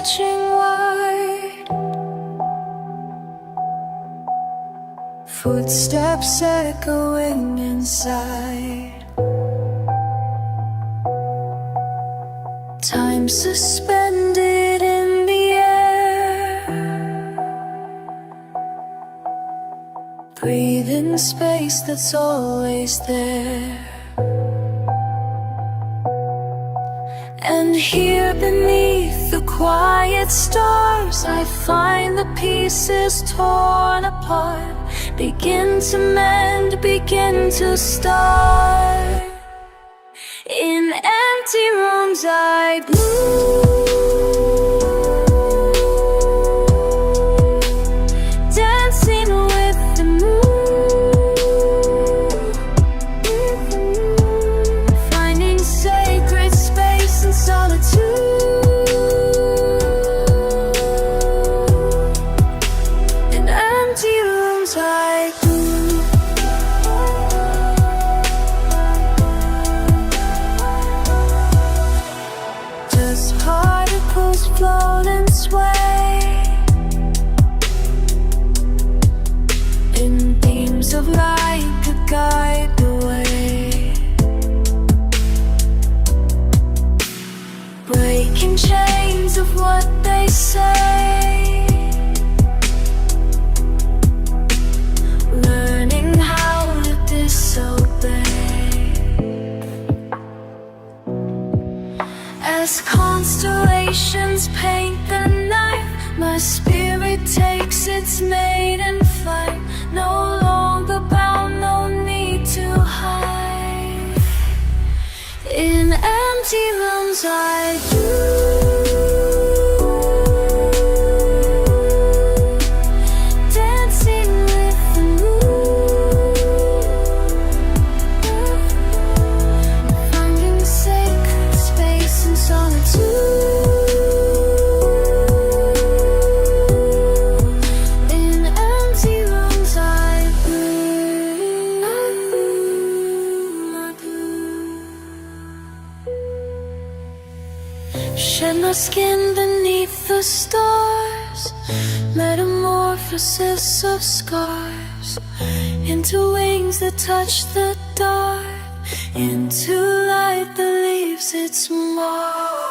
stretching wide, footsteps echoing inside. Time suspended in the air, breathe in space that's always there. And here beneath the quiet stars, I find the pieces torn apart, begin to mend, begin to start. In empty rooms I move, dancing with the moon, finding sacred space and solitude. In empty rooms I particles float and sway in beams of light that guide the way, breaking chains of what they say, learning how to disobey. As constellations paint the night, my spirit takes its maiden flight. No longer bound, no need to hide. In empty rooms I dancing with the moon, finding sacred space and solitude. In empty rooms I shed my skin beneath the stars, metamorphosis of scars into wings that touch the dark, into light that leaves its mark.